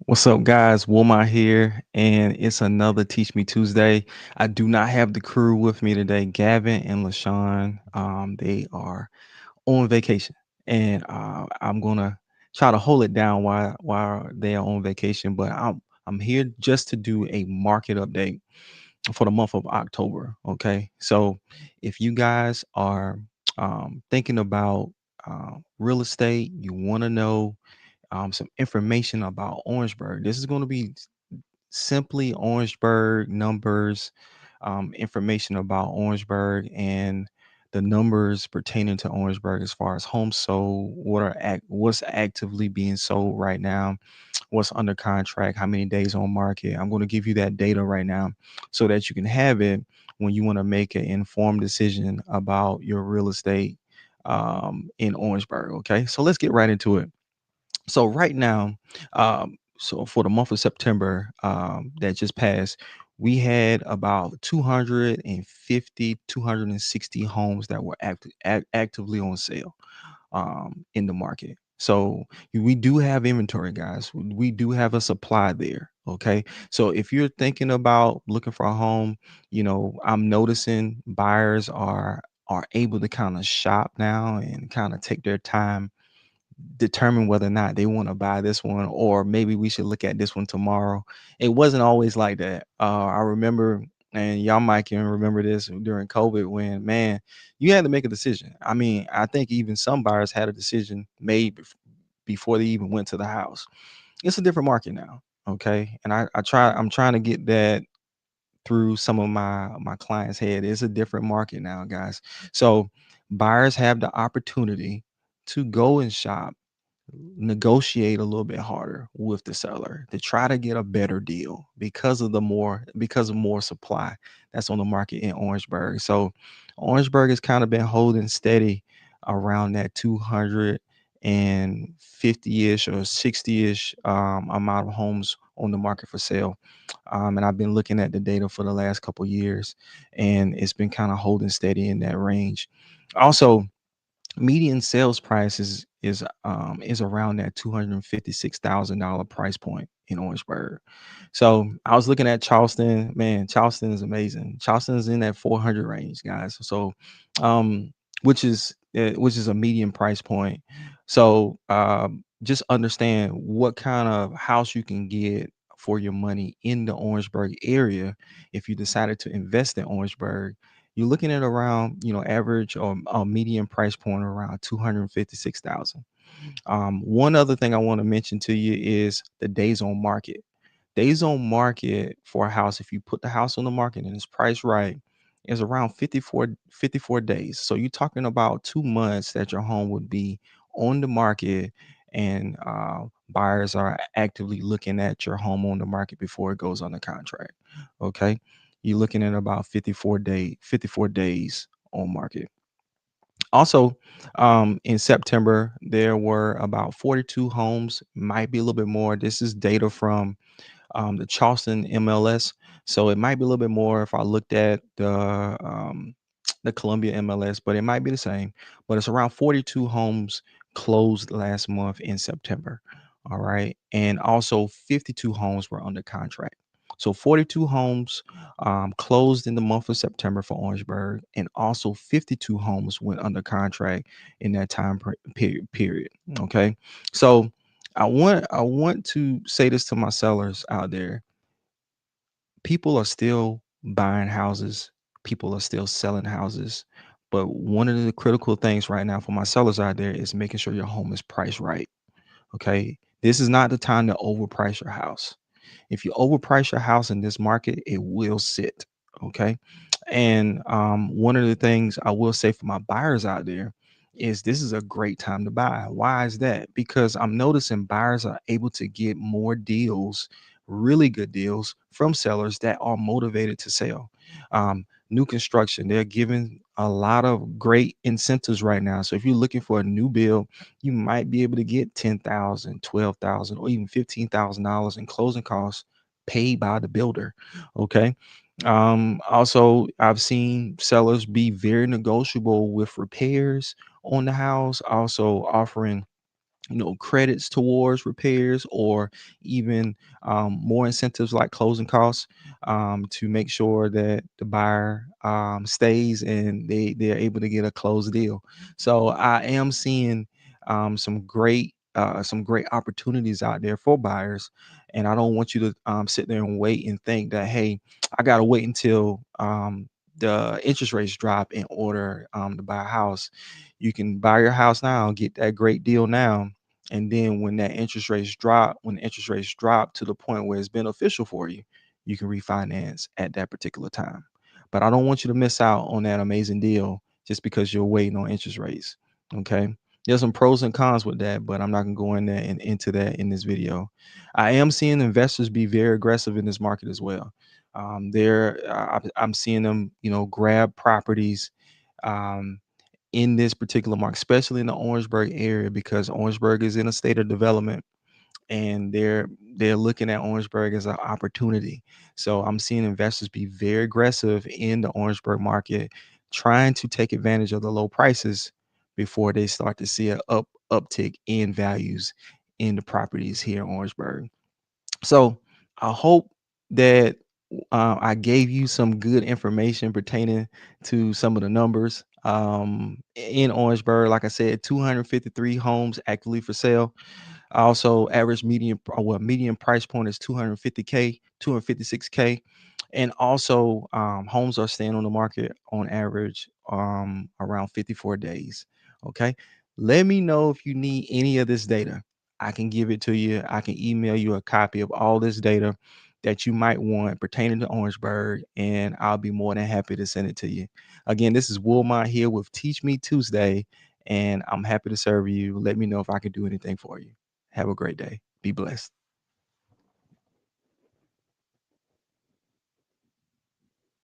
What's up, guys? Wilmot here, and it's another Teach Me Tuesday. I do not have the crew with me today. Gavin and LaShawn, they are on vacation, and I'm gonna try to hold it down while they are on vacation. But I'm here just to do a market update for the month of October. Okay, so if you guys are thinking about real estate, you want to know some information about Orangeburg. This is going to be simply Orangeburg numbers, information about Orangeburg and the numbers pertaining to Orangeburg as far as homes sold, what's actively being sold right now, what's under contract, how many days on market. I'm going to give you that data right now so that you can have it when you want to make an informed decision about your real estate in Orangeburg. Okay, so let's get right into it. So right now, so for the month of September that just passed, we had about 250, 260 homes that were actively on sale in the market. So we do have inventory, guys. We do have a supply there. Okay. So if you're thinking about looking for a home, I'm noticing buyers are able to kind of shop now and kind of take their time, determine whether or not they want to buy this one, or maybe we should look at this one tomorrow. It wasn't always like that. I remember, and y'all might can remember this during COVID when, man, you had to make a decision. I mean, I think even some buyers had a decision made before they even went to the house. It's a different market now. Okay. And I'm trying to get that through some of my clients' head. It's a different market now, guys. So buyers have the opportunity to go and shop, negotiate a little bit harder with the seller to try to get a better deal because of more supply that's on the market in Orangeburg. So Orangeburg has kind of been holding steady around that 250-ish or 60-ish amount of homes on the market for sale. And I've been looking at the data for the last couple years, and it's been kind of holding steady in that range. Also, median sales price is around that $256,000 price point in Orangeburg. So I was looking at Charleston. Man, Charleston is amazing. Charleston is in that 400 range, guys. So, um, which is a median price point. So just understand what kind of house you can get for your money in the Orangeburg area if you decided to invest in Orangeburg. You're looking at around, average or median price point around 256,000. One other thing I want to mention to you is the days on market. Days on market for a house, if you put the house on the market and it's priced right, is around 54 days. So you're talking about 2 months that your home would be on the market, and buyers are actively looking at your home on the market before it goes on the contract. Okay. You're looking at about 54 days on market. Also, in September, there were about 42 homes, might be a little bit more. This is data from the Charleston MLS. So it might be a little bit more if I looked at the Columbia MLS, but it might be the same. But it's around 42 homes closed last month in September. All right. And also 52 homes were under contract. So 42 homes closed in the month of September for Orangeburg, and also 52 homes went under contract in that period. Okay. So I want to say this to my sellers out there. People are still buying houses, people are still selling houses. But one of the critical things right now for my sellers out there is making sure your home is priced right. Okay. This is not the time to overprice your house. If you overprice your house in this market, it will sit. Okay. And one of the things I will say for my buyers out there is this is a great time to buy. Why is that? Because I'm noticing buyers are able to get more deals, really good deals from sellers that are motivated to sell. New construction, they're giving a lot of great incentives right now. So if you're looking for a new build, you might be able to get 10,000, 12,000, or even $15,000 in closing costs paid by the builder. Okay. Also, I've seen sellers be very negotiable with repairs on the house, also offering credits towards repairs, or even more incentives like closing costs, to make sure that the buyer stays and they're able to get a closed deal. So I am seeing some great opportunities out there for buyers, and I don't want you to sit there and wait and think that, hey, I gotta wait until the interest rates drop in order to buy a house. You can buy your house now, get that great deal now, and then when the interest rates drop to the point where it's beneficial for you, you can refinance at that particular time. But I don't want you to miss out on that amazing deal just because you're waiting on interest rates. Okay. There's some pros and cons with that, but I'm not gonna go in there and into that in this video. I am seeing investors be very aggressive in this market as well. I'm seeing them, grab properties um, in this particular market, especially in the Orangeburg area, because Orangeburg is in a state of development, and they're looking at Orangeburg as an opportunity. So I'm seeing investors be very aggressive in the Orangeburg market, trying to take advantage of the low prices before they start to see an uptick in values in the properties here in Orangeburg. So I hope that I gave you some good information pertaining to some of the numbers in Orangeburg. Like I said, 253 homes actively for sale. Also, average median price point is 250K, 256K. And also, homes are staying on the market on average around 54 days. Okay. Let me know if you need any of this data. I can give it to you. I can email you a copy of all this data that you might want pertaining to Orangeburg, and I'll be more than happy to send it to you. Again, this is Wilmot here with Teach Me Tuesday, and I'm happy to serve you. Let me know if I can do anything for you. Have a great day. Be blessed.